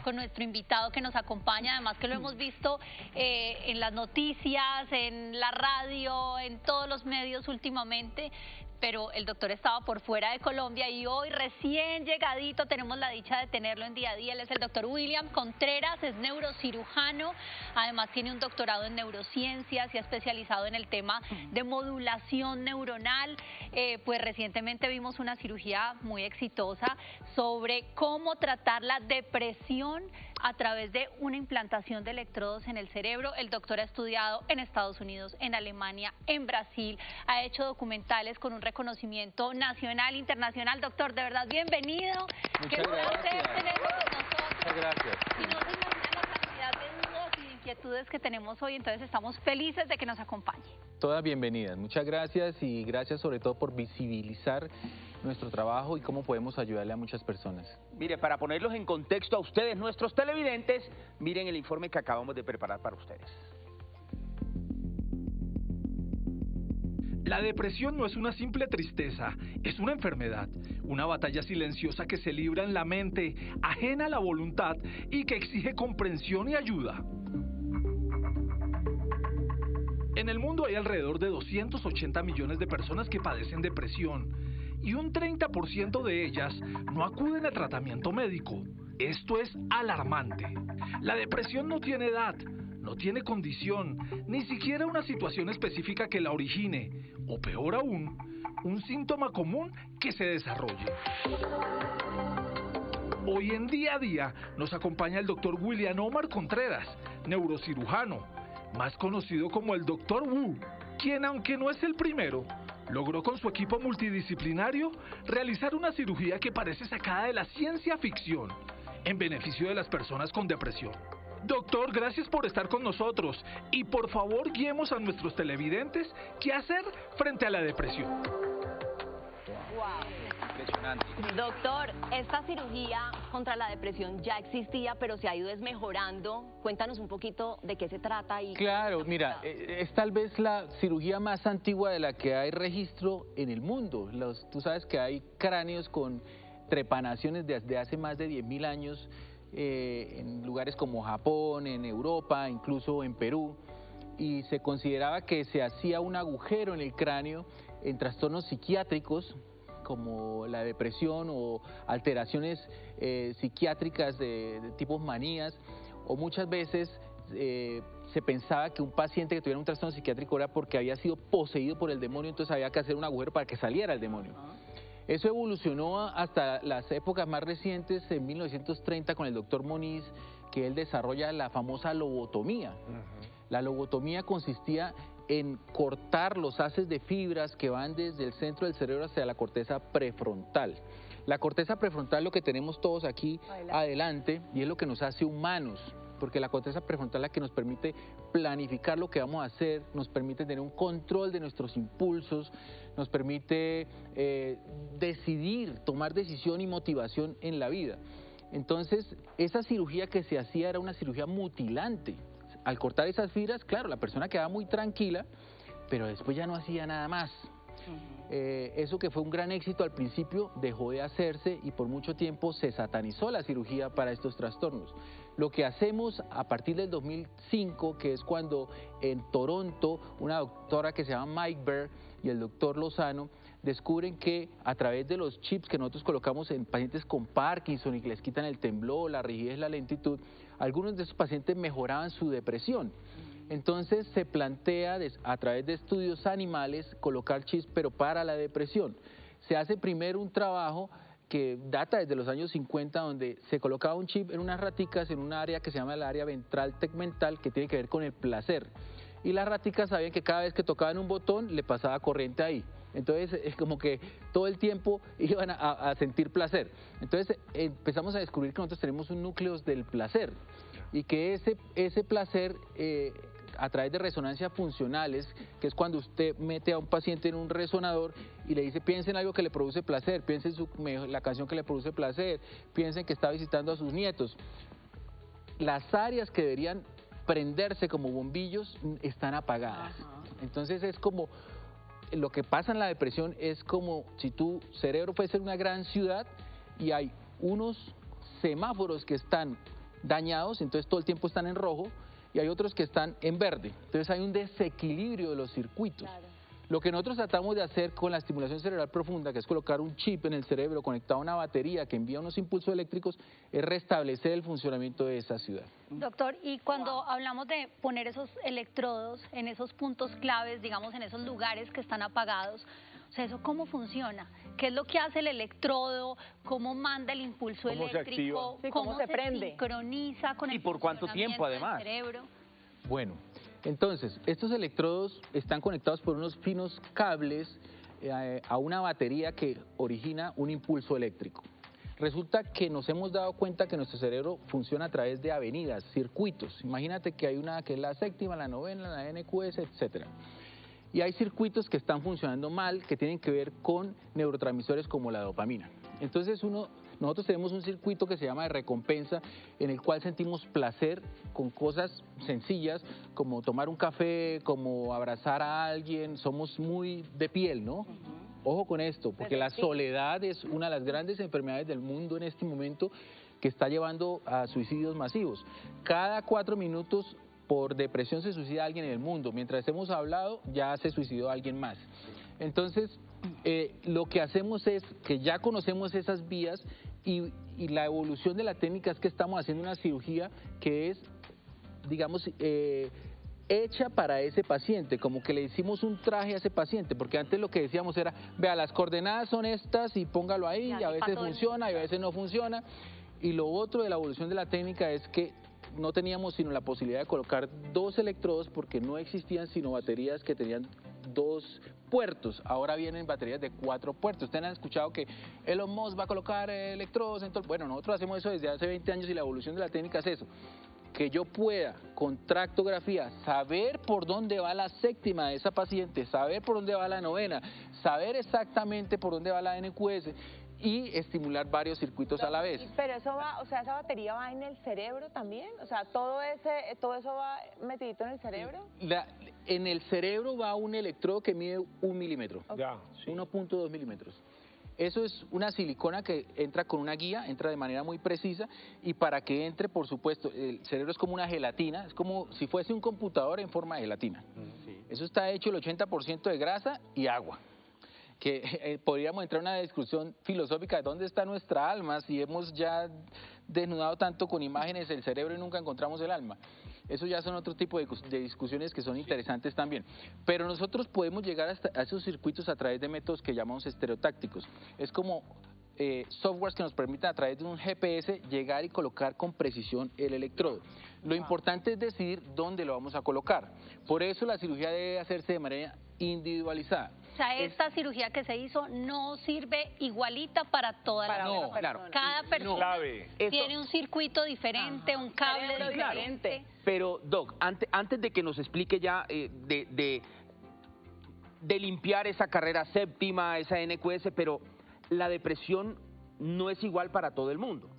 con nuestro invitado que nos acompaña, además que lo hemos visto en las noticias, en la radio, en todos los medios últimamente, pero el doctor estaba por fuera de Colombia y hoy recién llegadito tenemos la dicha de tenerlo en Día a Día. Él es el doctor William Contreras, es neurocirujano, además tiene un doctorado en neurociencias y ha especializado en el tema de modulación neuronal. Pues recientemente vimos una cirugía muy exitosa sobre cómo tratar la depresión a través de una implantación de electrodos en el cerebro. El doctor ha estudiado en Estados Unidos, en Alemania, en Brasil, ha hecho documentales con un reconocimiento nacional, internacional. Doctor, de verdad, bienvenido. Muchas Qué placer gracias. tenerlo con nosotros. Muchas gracias. Y no se imaginan la cantidad de dudas y de inquietudes que tenemos hoy, entonces estamos felices de que nos acompañe. Todas bienvenidas. Muchas gracias y gracias sobre todo por visibilizar nuestro trabajo y cómo podemos ayudarle a muchas personas. Mire, para ponerlos en contexto a ustedes, nuestros televidentes, miren el informe que acabamos de preparar para ustedes. La depresión no es una simple tristeza, es una enfermedad, una batalla silenciosa que se libra en la mente, ajena a la voluntad y que exige comprensión y ayuda. En el mundo hay alrededor de 280 millones de personas que padecen depresión y un 30% de ellas no acuden a tratamiento médico. Esto es alarmante. La depresión no tiene edad, no tiene condición, ni siquiera una situación específica que la origine, o peor aún, un síntoma común que se desarrolle. Hoy en Día a Día nos acompaña el doctor William Omar Contreras, neurocirujano, más conocido como el Dr. Wu, quien, aunque no es el primero, logró con su equipo multidisciplinario realizar una cirugía que parece sacada de la ciencia ficción, en beneficio de las personas con depresión. Doctor, gracias por estar con nosotros y por favor guiemos a nuestros televidentes qué hacer frente a la depresión. Impresionante. Doctor, esta cirugía contra la depresión ya existía, pero se ha ido desmejorando. Cuéntanos un poquito de qué se trata. Claro, mira, es tal vez la cirugía más antigua de la que hay registro en el mundo. Tú sabes que hay cráneos con trepanaciones desde hace más de 10.000 años en lugares como Japón, en Europa, incluso en Perú, y se consideraba que se hacía un agujero en el cráneo en trastornos psiquiátricos como la depresión o alteraciones psiquiátricas de tipo manías, o muchas veces se pensaba que un paciente que tuviera un trastorno psiquiátrico era porque había sido poseído por el demonio, entonces había que hacer un agujero para que saliera el demonio. Eso evolucionó hasta las épocas más recientes, en 1930 con el doctor Moniz, que él desarrolla la famosa lobotomía. La lobotomía consistía en cortar los haces de fibras que van desde el centro del cerebro hacia la corteza prefrontal. La corteza prefrontal es lo que tenemos todos aquí adelante y es lo que nos hace humanos, porque la corteza prefrontal es la que nos permite planificar lo que vamos a hacer, nos permite tener un control de nuestros impulsos, nos permite decidir, tomar decisión y motivación en la vida. Entonces, esa cirugía que se hacía era una cirugía mutilante. Al cortar esas fibras, claro, la persona quedaba muy tranquila, pero después ya no hacía nada más. Eso que fue un gran éxito al principio dejó de hacerse y por mucho tiempo se satanizó la cirugía para estos trastornos. Lo que hacemos a partir del 2005, que es cuando en Toronto una doctora que se llama Mike Baer y el doctor Lozano descubren que a través de los chips que nosotros colocamos en pacientes con Parkinson y que les quitan el temblor, la rigidez, la lentitud, algunos de esos pacientes mejoraban su depresión. Entonces se plantea a través de estudios animales colocar chips pero para la depresión. Se hace primero un trabajo que data desde los años 50 donde se colocaba un chip en unas raticas en un área que se llama el área ventral tegmental, que tiene que ver con el placer. Y las raticas sabían que cada vez que tocaban un botón le pasaba corriente ahí. Entonces es como que todo el tiempo iban a sentir placer. Entonces empezamos a descubrir que nosotros tenemos un núcleo del placer y que ese placer a través de resonancias funcionales, que es cuando usted mete a un paciente en un resonador y le dice piense en algo que le produce placer, piense en la canción que le produce placer, piense en que está visitando a sus nietos. Las áreas que deberían prenderse como bombillos están apagadas. Entonces es como lo que pasa en la depresión, es como si tu cerebro fuese una gran ciudad y hay unos semáforos que están dañados, entonces todo el tiempo están en rojo, y hay otros que están en verde. Entonces hay un desequilibrio de los circuitos. Claro. Lo que nosotros tratamos de hacer con la estimulación cerebral profunda, que es colocar un chip en el cerebro conectado a una batería que envía unos impulsos eléctricos, es restablecer el funcionamiento de esa ciudad. Doctor, y cuando hablamos de poner esos electrodos en esos puntos claves, digamos en esos lugares que están apagados, o sea, ¿eso cómo funciona? ¿Qué es lo que hace el electrodo? ¿Cómo manda el impulso ¿Cómo se eléctrico? activa? Sí, ¿cómo se prende? Sincroniza con ¿Y el por cuánto tiempo, funcionamiento del además? cerebro? Bueno, entonces, estos electrodos están conectados por unos finos cables a una batería que origina un impulso eléctrico. Resulta que nos hemos dado cuenta que nuestro cerebro funciona a través de avenidas, circuitos. Imagínate que hay una que es la séptima, la novena, la NQS, etcétera. Y hay circuitos que están funcionando mal, que tienen que ver con neurotransmisores como la dopamina. Entonces nosotros tenemos un circuito que se llama de recompensa, en el cual sentimos placer con cosas sencillas, como tomar un café, como abrazar a alguien, somos muy de piel, ¿no? Ojo con esto, porque la soledad es una de las grandes enfermedades del mundo en este momento que está llevando a suicidios masivos. Cada 4 minutos por depresión se suicida alguien en el mundo. Mientras hemos hablado, ya se suicidó alguien más. Entonces, lo que hacemos es que ya conocemos esas vías y la evolución de la técnica es que estamos haciendo una cirugía que es, digamos, hecha para ese paciente, como que le hicimos un traje a ese paciente, porque antes lo que decíamos era, vea, las coordenadas son estas y póngalo ahí, y a veces funciona y a veces no funciona. Y lo otro de la evolución de la técnica es que no teníamos sino la posibilidad de colocar 2 electrodos porque no existían sino baterías que tenían 2 puertos. Ahora vienen baterías de 4 puertos. Ustedes han escuchado que Elon Musk va a colocar electrodos en todo. Bueno, nosotros hacemos eso desde hace 20 años y la evolución de la técnica es eso. Que yo pueda, con tractografía, saber por dónde va la séptima de esa paciente, saber por dónde va la novena, saber exactamente por dónde va la NQS y estimular varios circuitos a la vez. Pero eso va, o sea, esa batería va en el cerebro también, o sea, todo eso va metidito en el cerebro. En el cerebro va un electrodo que mide 1 milímetro, Ya, sí. 1.2 milímetros. Eso es una silicona que entra con una guía, entra de manera muy precisa y para que entre, por supuesto, el cerebro es como una gelatina, es como si fuese un computador en forma de gelatina. Eso está hecho el 80% de grasa y agua. Que podríamos entrar en una discusión filosófica de dónde está nuestra alma si hemos ya desnudado tanto con imágenes el cerebro y nunca encontramos el alma. Eso ya son otro tipo de discusiones que son interesantes también. Pero nosotros podemos llegar a esos circuitos a través de métodos que llamamos estereotácticos. Es como softwares que nos permitan a través de un GPS llegar y colocar con precisión el electrodo. Lo importante es decidir dónde lo vamos a colocar. Por eso la cirugía debe hacerse de manera individualizada. O sea, esta cirugía que se hizo no sirve igualita para toda la No, persona. claro. Cada persona Clave. tiene un circuito diferente, un cable Claro. diferente. Pero, Doc, antes de que nos explique ya de limpiar esa carrera séptima, esa NQS, pero la depresión no es igual para todo el mundo.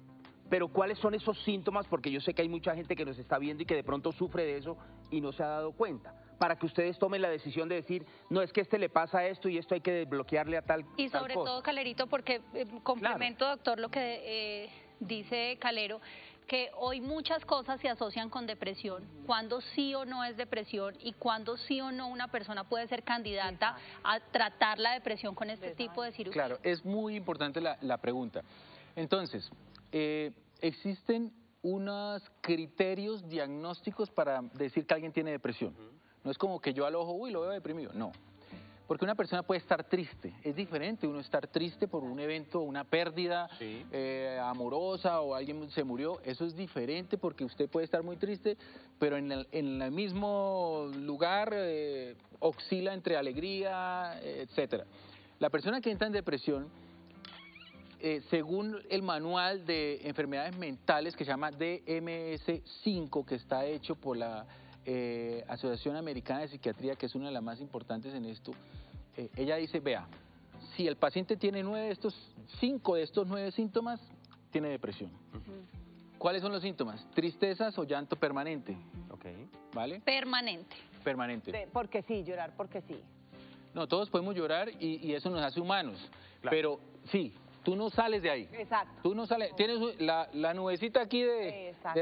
Pero ¿cuáles son esos síntomas? Porque yo sé que hay mucha gente que nos está viendo y que de pronto sufre de eso y no se ha dado cuenta. Para que ustedes tomen la decisión de decir, no, es que este le pasa esto y esto hay que desbloquearle a tal Y tal sobre cosa. todo, Calerito, porque complemento, doctor, lo que dice Calero, que hoy muchas cosas se asocian con depresión, cuando sí o no es depresión y cuando sí o no una persona puede ser candidata a tratar la depresión con este tipo de cirugía. Claro, es muy importante la pregunta. Entonces, existen unos criterios diagnósticos para decir que alguien tiene depresión. No es como que yo al ojo, uy, lo veo deprimido, no. Porque una persona puede estar triste, es diferente uno estar triste por un evento, una pérdida amorosa o alguien se murió, eso es diferente porque usted puede estar muy triste, pero en el mismo lugar oscila entre alegría, etcétera. La persona que entra en depresión, según el manual de enfermedades mentales que se llama DMS-5, que está hecho por la Asociación Americana de Psiquiatría, que es una de las más importantes en esto, ella dice, vea, si el paciente tiene 5 de estos 9 síntomas, tiene depresión. ¿Cuáles son los síntomas? Tristezas o llanto permanente. ¿Vale? Permanente. Permanente. Porque sí, llorar porque sí. No, todos podemos llorar y eso nos hace humanos. Claro. Pero sí, tú no sales de ahí. Exacto. Tú no sales, tienes la nubecita aquí Exacto.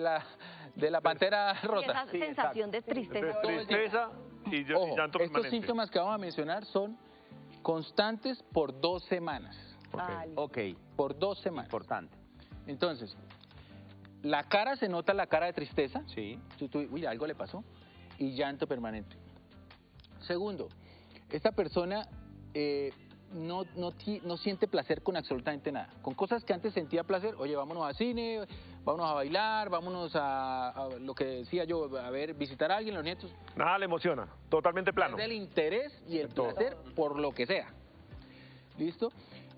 de la pantera Y rosa. esa sensación de tristeza. Tristeza y Ojo, llanto estos permanente. síntomas que vamos a mencionar son constantes por 2 semanas. Ok, Por 2 semanas. importante. Entonces, la cara se nota la cara de tristeza. Sí. Uy, algo le pasó. Y llanto permanente. Segundo, esta persona no siente placer con absolutamente nada. Con cosas que antes sentía placer, oye, vámonos a cine, vámonos a bailar, vámonos a lo que decía yo, a ver, visitar a alguien, los nietos. Nada le emociona, totalmente plano. Del interés y el Todo. placer por lo que sea. ¿Listo?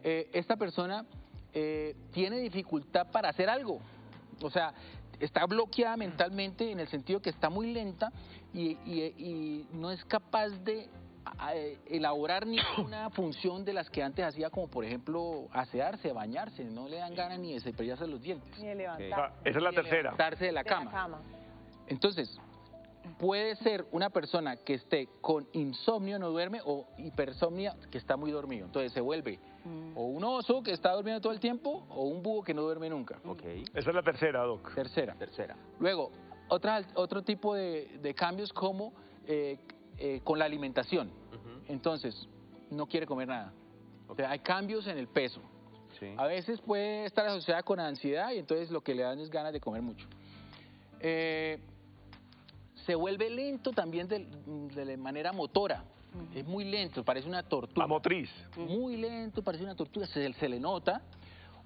Esta persona tiene dificultad para hacer algo. O sea, está bloqueada mentalmente en el sentido que está muy lenta y no es capaz de elaborar ninguna función de las que antes hacía, como por ejemplo asearse, bañarse. No le dan ganas ni de cepillarse los dientes. Ni de O sea, levantar. esa es la Ni de tercera. levantarse de la de la cama. cama. Entonces, puede ser una persona que esté con insomnio, no duerme, o hipersomnia, que está muy dormido. Entonces se vuelve o un oso que está durmiendo todo el tiempo o un búho que no duerme nunca. Ok, Esa es la tercera, Doc. Tercera. tercera. Luego, otro tipo de cambios como con la alimentación. Entonces, no quiere comer nada. O sea, hay cambios en el peso. Sí. A veces puede estar asociada con ansiedad y entonces lo que le dan es ganas de comer mucho. Se vuelve lento también de manera motora. Es muy lento, parece una tortuga. La motriz. Muy lento, parece una tortuga, se le nota.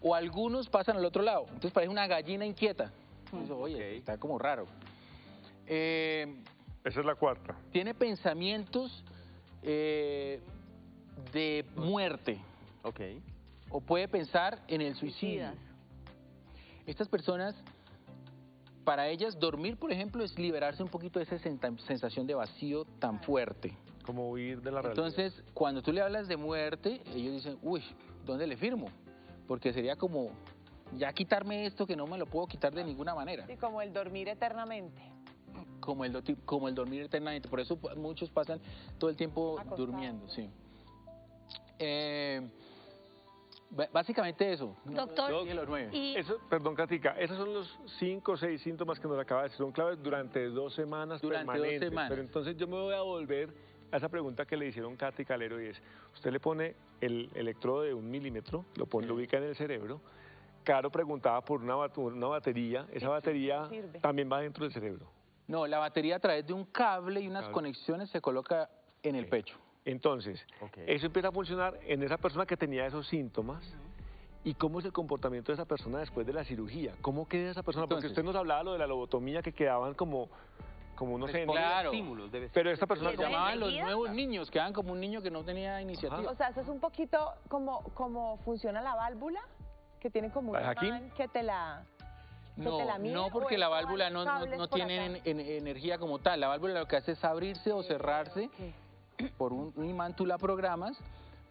O algunos pasan al otro lado, entonces parece una gallina inquieta. Entonces, oye, Ok. está como raro. Esa es la cuarta. Tiene pensamientos de muerte Ok. o puede pensar en el suicidio. Suicidas. Estas personas, para ellas, dormir, por ejemplo, es liberarse un poquito de esa sensación de vacío tan fuerte. Como huir de la realidad. Entonces, cuando tú le hablas de muerte, ellos dicen, uy, ¿dónde le firmo? Porque sería como, ya quitarme esto que no me lo puedo quitar de ninguna manera. Y como el dormir eternamente. Como el dormir eternamente. Por eso muchos pasan todo el tiempo Acostados. durmiendo, sí. Básicamente eso. Doctor, Dije los 9. y Eso, perdón, Katica, esos son los 5 o 6 síntomas que nos acaba de decir. Son claves durante 2 semanas Durante 2 permanentes. semanas. Pero entonces yo me voy a volver a esa pregunta que le hicieron Katy Calero, y es, usted le pone el electrodo de 1 milímetro, lo ubica en el cerebro. Caro preguntaba por una batería. Esa batería sirve. también va dentro del cerebro. No, la batería a través de un cable y unas Cable. conexiones se coloca en el Ok. pecho. Entonces, Ok. eso empieza a funcionar en esa persona que tenía esos síntomas. ¿Y cómo es el comportamiento de esa persona después de la cirugía? ¿Cómo queda esa persona? Porque Entonces, usted nos hablaba lo de la lobotomía, que quedaban como no sé, claro. Estímulos, debe ser. pero esta persona Se ¿Eso es llamaban los energía? nuevos niños, quedaban como un niño que no tenía iniciativa. O sea, eso es un poquito como funciona la válvula, que tiene como ¿La un de Hakim? imán que te la... No, te la mide, no, porque o la eso va válvula los no cables por tiene acá. energía como tal. La válvula lo que hace es abrirse o cerrarse por un imán, tú la programas,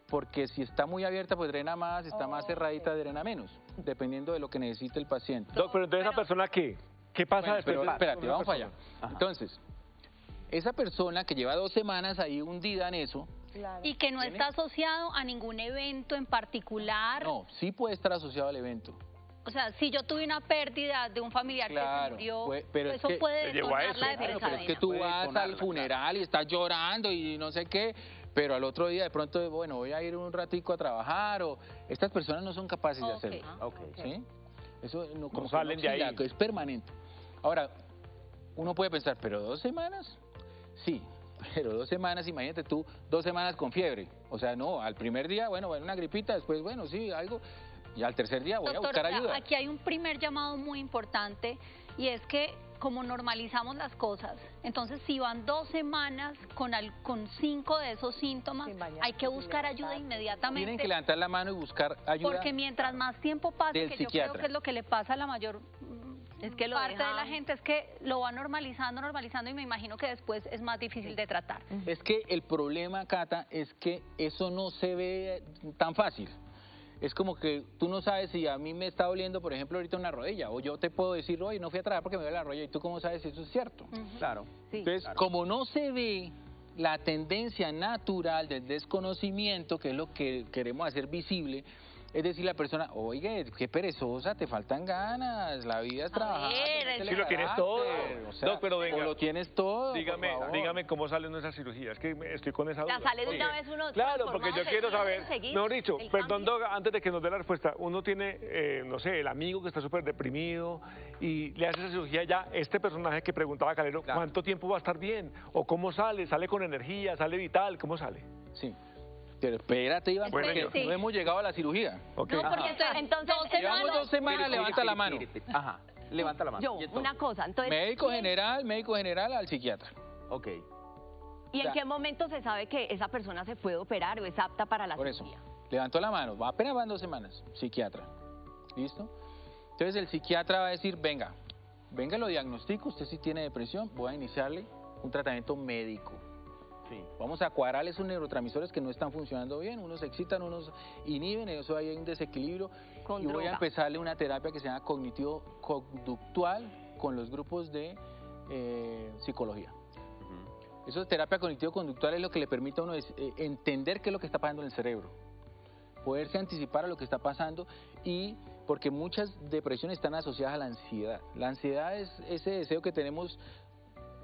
porque si está muy abierta pues drena más, si está más cerradita drena menos, dependiendo de lo que necesite el paciente. Doc, pero entonces esa persona, ¿qué pasa Bueno, después? pero de- espérate, con una vamos para allá. persona? Ajá. Entonces, esa persona que lleva 2 semanas ahí hundida en eso, Claro. y que no ¿Tiene? está asociado a ningún evento en particular. no, sí puede estar asociado al evento. O sea, si yo tuve una pérdida de un familiar que Claro, se murió, pero es eso que- puede Te llevó a detonar eso. la Claro, Claro, pero es que depresadera. tú Puede vas detonarla, al funeral y estás llorando y no sé qué, pero al otro día de pronto, bueno, voy a ir un ratico a trabajar, o estas personas no son capaces de Ok. hacerlo. Ok. ¿Sí? Eso no, como que salen de ahí. oscila, que es permanente. Ahora, uno puede pensar, ¿pero 2 semanas? Sí, pero 2 semanas, imagínate tú, 2 semanas con fiebre. O sea, no, al primer día, bueno, una gripita, después, bueno, sí, algo, y al tercer día voy a Doctor, buscar o sea, ayuda. aquí hay un primer llamado muy importante y es que como normalizamos las cosas, entonces si van 2 semanas con 5 de esos síntomas, Sin bañarse, hay que sin buscar ayuda levantarse. Tienen inmediatamente. que levantar la mano y buscar ayuda. Porque mientras más tiempo pase, del que yo psiquiatra. creo que es lo que le pasa a la mayor Es que lo parte de la dejan- gente, es que lo va normalizando y me imagino que después es más difícil de tratar. Es que el problema, Cata, es que eso no se ve tan fácil. Es como que tú no sabes si a mí me está doliendo, por ejemplo, ahorita una rodilla, o yo te puedo decir, oye, no fui a trabajar porque me duele la rodilla, y tú cómo sabes si eso es cierto. Claro. Sí. Entonces, claro. como no se ve la tendencia natural del desconocimiento, que es lo que queremos hacer visible, es decir, la persona, oye, qué perezosa, te faltan ganas, la vida es trabajar. ver, Sí, lo tienes todo. O sea, Doc, pero venga. o lo tienes todo, Dígame cómo sale una esa cirugía. Es que estoy con esa duda. La sale de una Porque- vez uno Claro, porque yo transformado quiero saber, enseguida, mejor dicho, el perdón, cambio. Doc, antes de que nos dé la respuesta, uno tiene, no sé, el amigo que está súper deprimido y le hace esa cirugía ya, este personaje que preguntaba Calero, Claro. ¿cuánto tiempo va a estar bien? ¿O cómo sale? ¿Sale con energía? ¿Sale vital? ¿Cómo sale? Sí. Pero espérate, Iván, Bueno, porque sí. no hemos llegado a la cirugía. Ok. No, porque entonces Llevamos 2 semanas, levanta la mano. Ajá, levanta la mano. Yo, Y entonces, una cosa, entonces... Médico general al psiquiatra. Ok. ¿Y en o sea, qué momento se sabe que esa persona se puede operar o es apta para la Por eso, cirugía? levantó la mano, apenas van 2 semanas, psiquiatra. ¿Listo? Entonces el psiquiatra va a decir, venga, lo diagnostico, usted sí tiene depresión, voy a iniciarle un tratamiento médico. Sí. Vamos a cuadrarle esos neurotransmisores que no están funcionando bien, unos excitan, unos inhiben, eso hay un desequilibrio. Con y voy droga. a empezarle una terapia que se llama cognitivo-conductual con los grupos de psicología. Eso es terapia cognitivo-conductual, es lo que le permite a uno entender qué es lo que está pasando en el cerebro, poderse anticipar a lo que está pasando, y porque muchas depresiones están asociadas a la ansiedad. La ansiedad es ese deseo que tenemos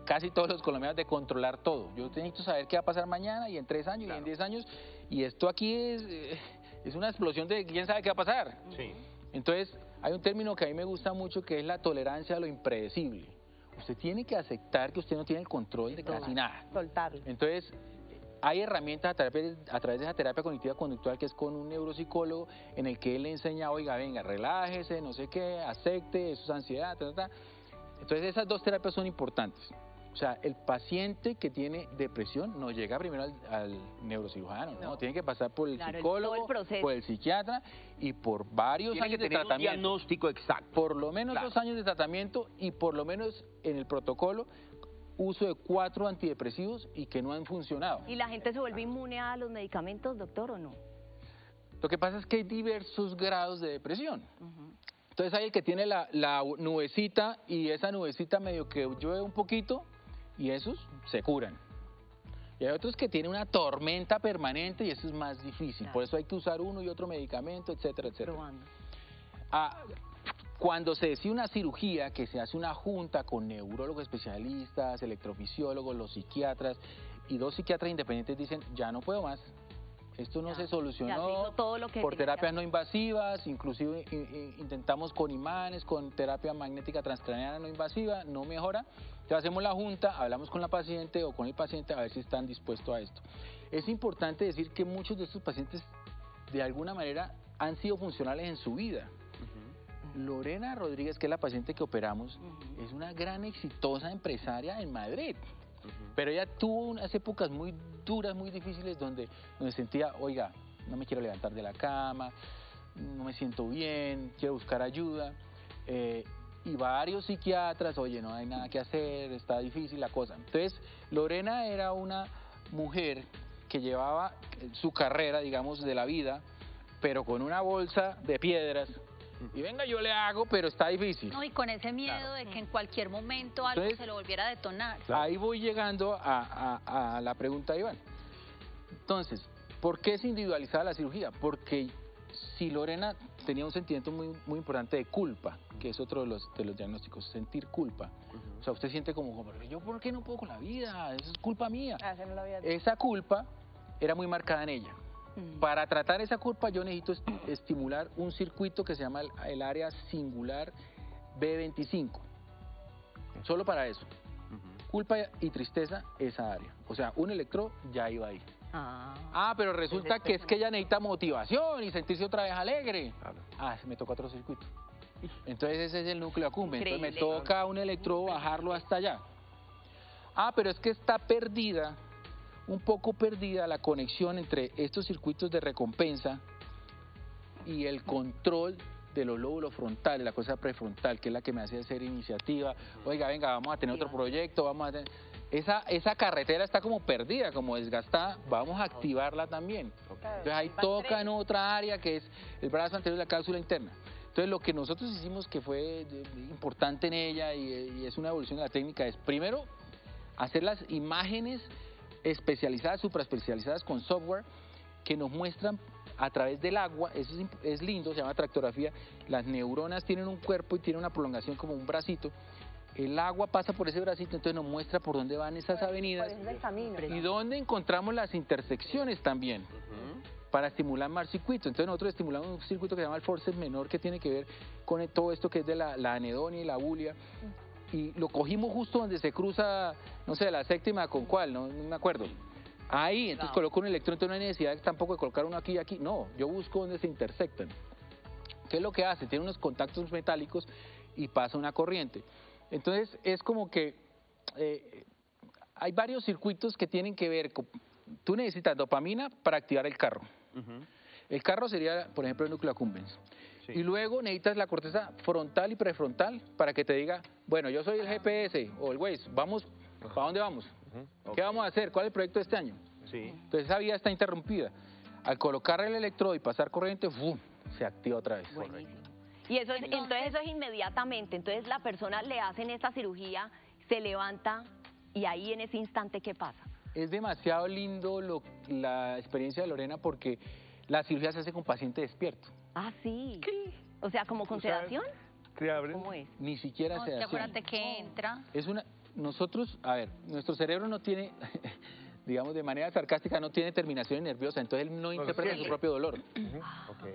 casi todos los colombianos de controlar todo. Yo necesito saber qué va a pasar mañana y en 3 años y en 10 años, y esto aquí es una explosión de quién sabe qué va a pasar. Sí. Entonces, hay un término que a mí me gusta mucho que es la tolerancia a lo impredecible. Usted tiene que aceptar que usted no tiene el control de casi nada. Soltarlo. Entonces, hay herramientas a través de esa terapia cognitiva conductual que es con un neuropsicólogo en el que él le enseña, oiga, venga, relájese, no sé qué, acepte, eso es ansiedad, Entonces, esas 2 terapias son importantes. O sea, el paciente que tiene depresión no llega primero al neurocirujano, ¿no? Tiene que pasar por el Claro, psicólogo, todo el proceso. por el psiquiatra y por varios Tiene que años de tener un tratamiento. diagnóstico exacto. Por lo menos Claro. 2 años de tratamiento y por lo menos en el protocolo uso de 4 antidepresivos y que no han funcionado. ¿Y la gente se vuelve inmune a los medicamentos, doctor, o no? Lo que pasa es que hay diversos grados de depresión. Entonces hay el que tiene la nubecita y esa nubecita medio que llueve un poquito y esos se curan. Y hay otros que tienen una tormenta permanente y eso es más difícil. Claro. Por eso hay que usar uno y otro medicamento, etcétera, etcétera. Probando. Cuando se decide una cirugía, que se hace una junta con neurólogos especialistas, electrofisiólogos, los psiquiatras, y 2 psiquiatras independientes dicen, ya no puedo más, esto no Ya, se ya se solucionó hizo todo lo que por tenía que terapias hacer. no invasivas, inclusive intentamos con imanes, con terapia magnética transcraniana no invasiva, no mejora. Entonces hacemos la junta, hablamos con la paciente o con el paciente a ver si están dispuestos a esto. Es importante decir que muchos de estos pacientes de alguna manera han sido funcionales en su vida. Lorena Rodríguez, que es la paciente que operamos, es una gran exitosa empresaria en Madrid. Pero ella tuvo unas épocas muy duras, muy difíciles, donde sentía, oiga, no me quiero levantar de la cama, no me siento bien, quiero buscar ayuda. Y varios psiquiatras, oye, no hay nada que hacer, está difícil la cosa. Entonces, Lorena era una mujer que llevaba su carrera, digamos, de la vida, pero con una bolsa de piedras. Y venga, yo le hago, pero está difícil. No, y con ese miedo de que en cualquier momento algo Entonces, se lo volviera a detonar. Ahí voy llegando a la pregunta de Iván. Entonces, ¿por qué es individualizada la cirugía? Porque si Lorena tenía un sentimiento muy importante de culpa, que es otro de los diagnósticos, sentir culpa. O sea, usted siente como, yo ¿por qué no puedo con la vida? Eso es culpa mía. Ese no lo había Esa culpa era muy marcada en ella. Para tratar esa culpa yo necesito estimular un circuito que se llama el área singular B25. Solo para eso. Culpa y tristeza, esa área. O sea, un electrodo ya iba ahí. Pero resulta que es que ella necesita motivación y sentirse otra vez alegre. Me toca otro circuito. Entonces ese es el núcleo accumbens. Entonces me Increíble. toca un electrodo bajarlo hasta allá. Pero es que está perdida, un poco perdida la conexión entre estos circuitos de recompensa y el control de los lóbulos frontales, la cosa prefrontal, que es la que me hace hacer iniciativa. Oiga, venga, vamos a tener otro proyecto, vamos a tener... Esa carretera está como perdida, como desgastada, vamos a activarla también. Entonces ahí toca en otra área que es el brazo anterior de la cápsula interna. Entonces lo que nosotros hicimos que fue importante en ella y es una evolución de la técnica es primero hacer las imágenes especializadas, supraespecializadas con software que nos muestran a través del agua, eso es lindo, se llama tractografía, las neuronas tienen un cuerpo y tienen una prolongación como un bracito, el agua pasa por ese bracito, entonces nos muestra por dónde van esas avenidas Por eso es el camino. y dónde encontramos las intersecciones también, para estimular más circuitos. Entonces nosotros estimulamos un circuito que se llama el forceps menor, que tiene que ver con todo esto que es de la anedonia y la bulia, y lo cogimos justo donde se cruza, no sé, la séptima con cuál, no me acuerdo. Ahí, entonces coloco un electrodo, entonces no hay necesidad tampoco de colocar uno aquí y aquí, no, yo busco donde se intersectan. ¿Qué es lo que hace? Tiene unos contactos metálicos y pasa una corriente. Entonces es como que hay varios circuitos que tienen que ver con, tú necesitas dopamina para activar el carro. El carro sería, por ejemplo, el núcleo accumbens. Y luego necesitas la corteza frontal y prefrontal para que te diga, bueno, yo soy el GPS o el Waze, vamos, ¿para dónde vamos? ¿Qué vamos a hacer? ¿Cuál es el proyecto de este año? Entonces esa vía está interrumpida. Al colocar el electrodo y pasar corriente, ¡fum!, se activa otra vez. Buenísimo. Y eso es, entonces eso es inmediatamente. Entonces la persona le hacen esta cirugía, se levanta y ahí en ese instante, ¿qué pasa? Es demasiado lindo la experiencia de Lorena porque la cirugía se hace con paciente despierto. Ah, sí. O sea, ¿como con ¿Tú sabes? sedación? Te abren. ¿Cómo es? Ni siquiera No, sedación. acuérdate que entra. Es una, nosotros, a ver, nuestro cerebro no tiene, digamos de manera sarcástica, no tiene terminaciones nerviosas, entonces él no interpreta siente. su propio dolor. Ok.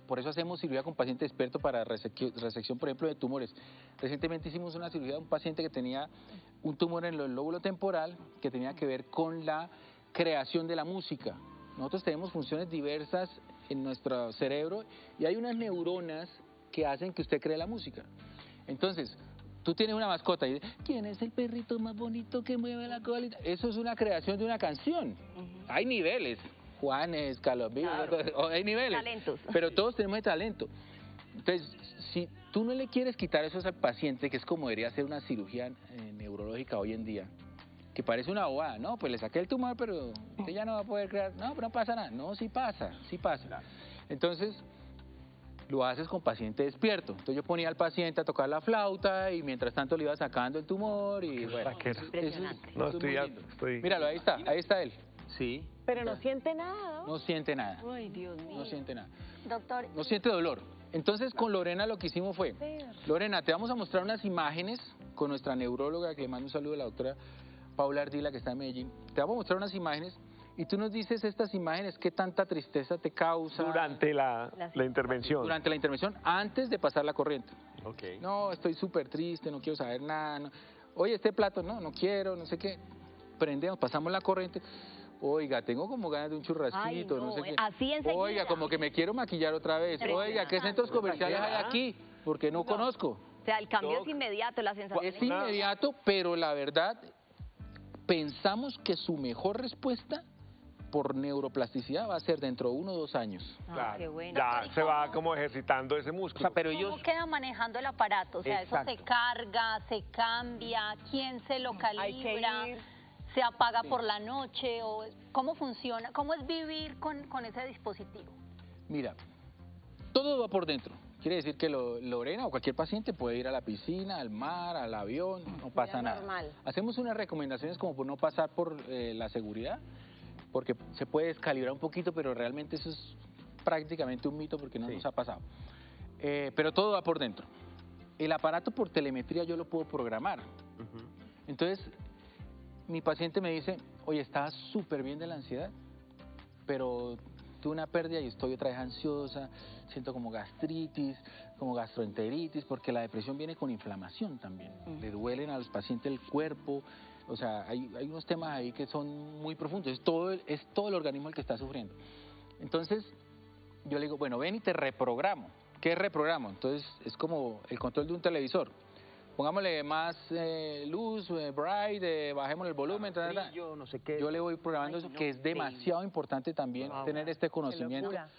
Por eso hacemos cirugía con paciente experto para resección, por ejemplo, de tumores. Recientemente hicimos una cirugía de un paciente que tenía un tumor en el lóbulo temporal que tenía que ver con la creación de la música. Nosotros tenemos funciones diversas en nuestro cerebro y hay unas neuronas que hacen que usted cree la música. Entonces, tú tienes una mascota y dices, ¿quién es el perrito más bonito que mueve la colita? Eso es una creación de una canción. Hay niveles. Juanes, Carlos Vives, hay niveles, Talentos. pero todos tenemos ese talento. Entonces, si tú no le quieres quitar eso al paciente, que es como debería ser una cirugía neurológica hoy en día, que parece una bobada, no, pues le saqué el tumor, pero usted ya no va a poder crear, no, pero no pasa nada, no, sí pasa, sí pasa. Entonces, lo haces con paciente despierto. Entonces yo ponía al paciente a tocar la flauta y mientras tanto le iba sacando el tumor y bueno, saquera. Impresionante. No, eso es muy lindo. estoy... Míralo, ahí está él. Sí. Pero no siente nada, ¿no? No siente nada. Ay, Dios mío. No siente nada. Doctor, No siente dolor. Entonces con Lorena lo que hicimos fue, Lorena, te vamos a mostrar unas imágenes con nuestra neuróloga, que le mando un saludo a la doctora Paula Ardila, que está en Medellín. Te vamos a mostrar unas imágenes y tú nos dices estas imágenes, qué tanta tristeza te causa. Durante la intervención. Durante la intervención, antes de pasar la corriente. Ok. No, estoy súper triste, no quiero saber nada. No. Oye, este plato, no quiero, no sé qué. Prendemos, pasamos la corriente. Oiga, tengo como ganas de un churrasquito, Ay, no sé qué. así enseguida. Oiga, como que me quiero maquillar otra vez. Oiga, ¿qué centros comerciales hay aquí? Porque no conozco. O sea, el cambio es inmediato, la sensación Es inmediato, pero la verdad, pensamos que su mejor respuesta por neuroplasticidad va a ser dentro de 1 o 2 años. Claro. Qué bueno. Ya se va como ejercitando ese músculo. O sea, pero ellos... ¿cómo queda manejando el aparato? O sea, Exacto. eso se carga, se cambia, ¿quién se lo Hay que calibra? ir. ¿Se apaga por la noche? O ¿cómo funciona? ¿Cómo es vivir con ese dispositivo? Mira, todo va por dentro. Quiere decir que Lorena o cualquier paciente puede ir a la piscina, al mar, al avión, no pasa nada. normal. Hacemos unas recomendaciones como por no pasar por la seguridad, porque se puede descalibrar un poquito, pero realmente eso es prácticamente un mito porque no nos ha pasado. Pero todo va por dentro. El aparato por telemetría yo lo puedo programar. Entonces, mi paciente me dice, oye, estaba súper bien de la ansiedad, pero tuve una pérdida y estoy otra vez ansiosa, siento como gastritis, como gastroenteritis, porque la depresión viene con inflamación también. Le duelen a los pacientes el cuerpo, o sea, hay unos temas ahí que son muy profundos, es todo el organismo el que está sufriendo. Entonces, yo le digo, bueno, ven y te reprogramo. ¿Qué es reprogramo? Entonces, es como el control de un televisor. Pongámosle más luz, bright, bajémosle el volumen, Brillo, no sé qué. yo le voy programando eso, que es demasiado importante también tener este conocimiento. locura.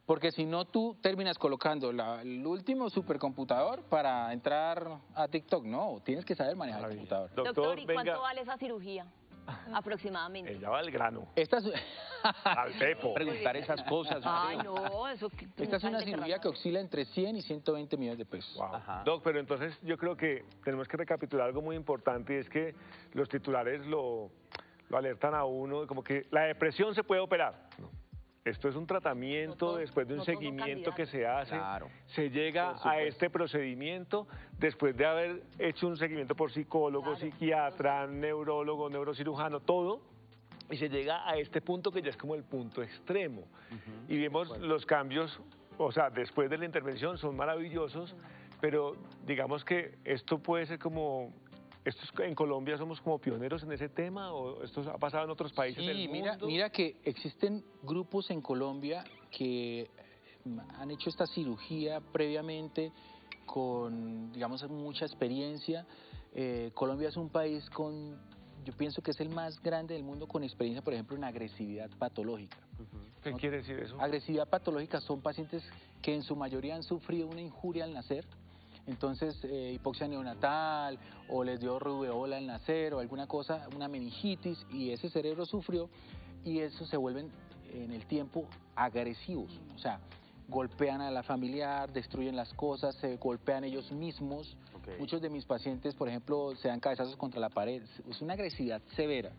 Porque si no, tú terminas colocando el último supercomputador para entrar a TikTok. No, tienes que saber manejar el computador. Doctor, ¿y venga. cuánto vale esa cirugía? Aproximadamente. Ella va al grano, Esta es, al pepo. Preguntar esas cosas. Ay, Mario. no, eso... esta es una cirugía que oscila entre 100 y 120 millones de pesos. Wow. Ajá. Doc, pero entonces yo creo que tenemos que recapitular algo muy importante y es que los titulares lo alertan a uno, como que la depresión se puede operar. ¿No? Esto es un tratamiento, después de un seguimiento que se hace, Claro. se llega a este procedimiento después de haber hecho un seguimiento por psicólogo, psiquiatra, neurólogo, neurocirujano, todo, y se llega a este punto que ya es como el punto extremo. Y vemos los cambios, o sea, después de la intervención son maravillosos, pero digamos que esto puede ser como... ¿En Colombia somos como pioneros en ese tema o esto ha pasado en otros países del mundo? Mira que existen grupos en Colombia que han hecho esta cirugía previamente con, digamos, mucha experiencia. Colombia es un país con, yo pienso que es el más grande del mundo con experiencia, por ejemplo, en agresividad patológica. ¿Qué quiere decir eso? Agresividad patológica son pacientes que en su mayoría han sufrido una injuria al nacer. Entonces, hipoxia neonatal, o les dio rubeola al nacer, o alguna cosa, una meningitis, y ese cerebro sufrió, y eso se vuelven en el tiempo agresivos. O sea, golpean a la familiar, destruyen las cosas, se golpean ellos mismos. Okay. Muchos de mis pacientes, por ejemplo, se dan cabezazos contra la pared. Es una agresividad severa.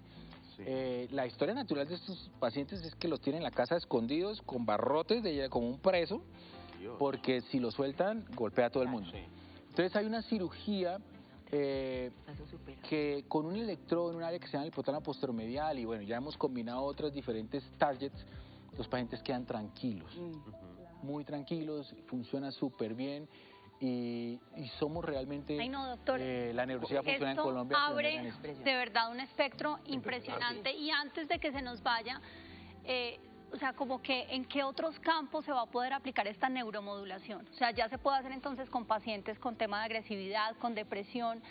Sí. La historia natural de estos pacientes es que los tienen en la casa escondidos, con barrotes, como un preso, porque si lo sueltan, golpea a todo el mundo. Sí. Entonces hay una cirugía que con un electrodo en un área que se llama el hipotálamo posteromedial, y bueno, ya hemos combinado otros diferentes targets, los pacientes quedan tranquilos, muy tranquilos, funciona súper bien. Y somos realmente, ay no, doctor, la neurocirugía funciona en Colombia. Abre de verdad un espectro impresionante. Y antes de que se nos vaya, o sea, como que en qué otros campos se va a poder aplicar esta neuromodulación. O sea, ya se puede hacer entonces con pacientes con tema de agresividad, con depresión.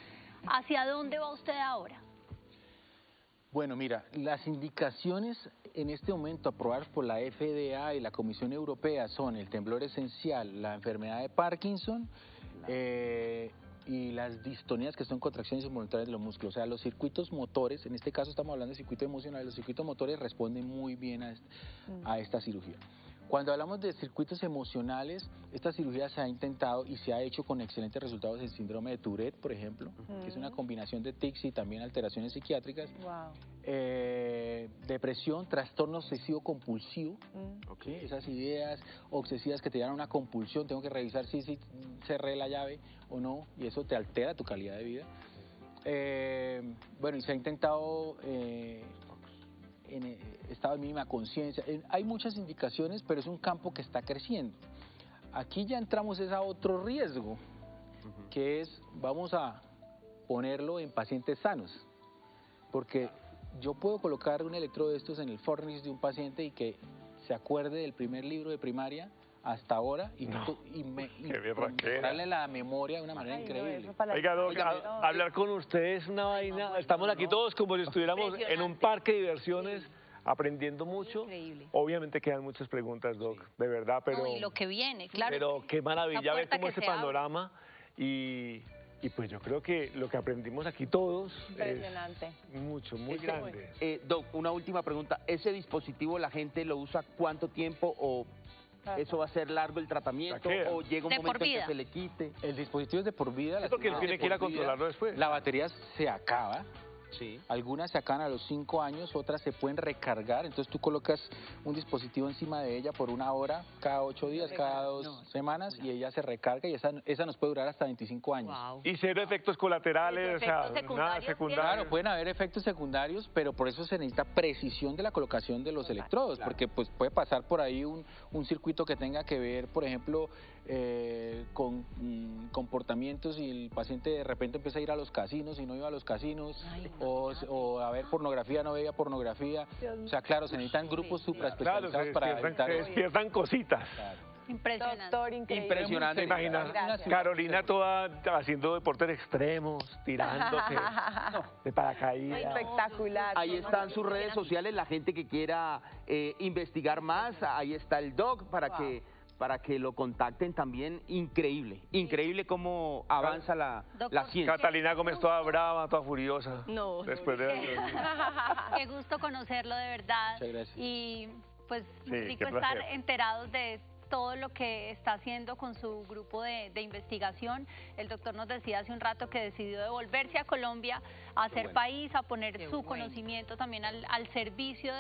¿Hacia dónde va usted ahora? Bueno, mira, las indicaciones en este momento aprobadas por la FDA y la Comisión Europea son el temblor esencial, la enfermedad de Parkinson y las distonías, que son contracciones involuntarias de los músculos. O sea, los circuitos motores, en este caso estamos hablando de circuito emocional, los circuitos motores responden muy bien a esta cirugía. Cuando hablamos de circuitos emocionales, esta cirugía se ha intentado y se ha hecho con excelentes resultados en síndrome de Tourette, por ejemplo, que es una combinación de tics y también alteraciones psiquiátricas. Depresión, trastorno obsesivo compulsivo, esas ideas obsesivas que te llevan a una compulsión, tengo que revisar si cerré la llave o no, y eso te altera tu calidad de vida. Bueno, y se ha intentado en estado de mínima conciencia. Hay muchas indicaciones, pero es un campo que está creciendo. Aquí ya entramos a otro riesgo, que es, vamos a ponerlo en pacientes sanos, porque yo puedo colocar un electrodo de estos en el fornix de un paciente y que se acuerde del primer libro de primaria hasta ahora y darle la memoria de una manera increíble. Oiga, Doc, hablar con ustedes es una vaina. Estamos aquí todos como si estuviéramos en un parque de diversiones aprendiendo mucho. Increíble. Obviamente quedan muchas preguntas, Doc, de verdad, pero... No, y lo que viene, claro. Pero qué maravilla ver cómo ese panorama y pues yo creo que lo que aprendimos aquí todos impresionante. Es mucho, muy grande. Doc, una última pregunta. ¿Ese dispositivo la gente lo usa cuánto tiempo o eso va a ser largo el tratamiento o llega un momento en que se le quite? El dispositivo es de por vida. Es porque él tiene que ir a controlarlo después. La batería se acaba. Sí. Algunas se acaban a los 5 años, otras se pueden recargar, entonces tú colocas un dispositivo encima de ella por 1 hora, cada 8 días, cada 2 semanas, y ella se recarga y esa nos puede durar hasta 25 años. Wow. Y cero efectos colaterales, ¿Efectos o sea, nada secundarios? secundario. Claro, pueden haber efectos secundarios, pero por eso se necesita precisión de la colocación de los electrodos, porque pues puede pasar por ahí un circuito que tenga que ver, por ejemplo, con comportamientos y el paciente de repente empieza a ir a los casinos y no iba a los casinos, o a ver pornografía, no veía pornografía. O sea, claro, se necesitan grupos supraespecializados para evitar se despiertan cositas. Claro. Impresionante. Doctor, increíble. Impresionante. ¿Se imagina? Gracias. Carolina toda haciendo deportes extremos, tirándose de paracaídas. Espectacular. Ahí están sus redes sociales, la gente que quiera investigar más, ahí está el Doc para que lo contacten también. Increíble cómo avanza la ciencia. Catalina Gómez toda brava, toda furiosa. No. Después de... Qué gusto conocerlo de verdad. Muchas gracias. Y pues Sí, rico qué estar placer. enterados de todo lo que está haciendo con su grupo de investigación. El doctor nos decía hace un rato que decidió devolverse a Colombia, a hacer país, a poner su conocimiento también al servicio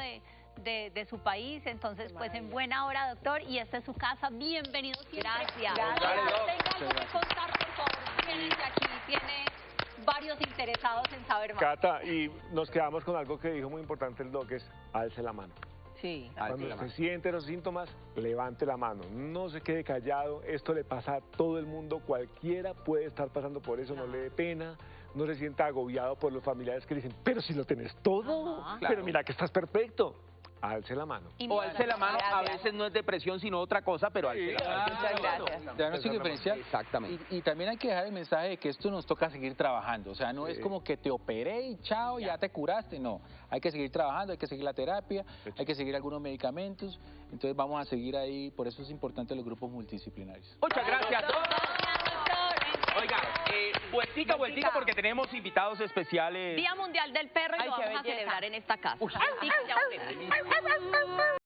de su país. Entonces, pues en buena hora, doctor, y esta es su casa. Bienvenido siempre. Gracias. Tenga algo que contar, por favor. Tienen de aquí, tiene varios interesados en saber más. Cata, y nos quedamos con algo que dijo muy importante el doc, es alce la mano. Sí. Cuando se sienten los síntomas, levante la mano, no se quede callado, esto le pasa a todo el mundo, cualquiera puede estar pasando por eso, no le dé pena, no se sienta agobiado por los familiares que le dicen, pero si lo tenés todo, pero mira que estás perfecto. Alce la mano. O alce la mano, a veces no es depresión sino otra cosa, pero alce la mano. Muchas gracias. Diagnóstico diferencial. Exactamente. Y también hay que dejar el mensaje de que esto nos toca seguir trabajando. O sea, no es como que te operé y chao, ya te curaste. No, hay que seguir trabajando, hay que seguir la terapia, hay que seguir algunos medicamentos. Entonces vamos a seguir ahí, por eso es importante los grupos multidisciplinarios. Muchas gracias. Oiga, vueltica, porque tenemos invitados especiales. Día Mundial del Perro y Ay, lo qué vamos a belleza. celebrar en esta casa. Vueltica, ya volvemos.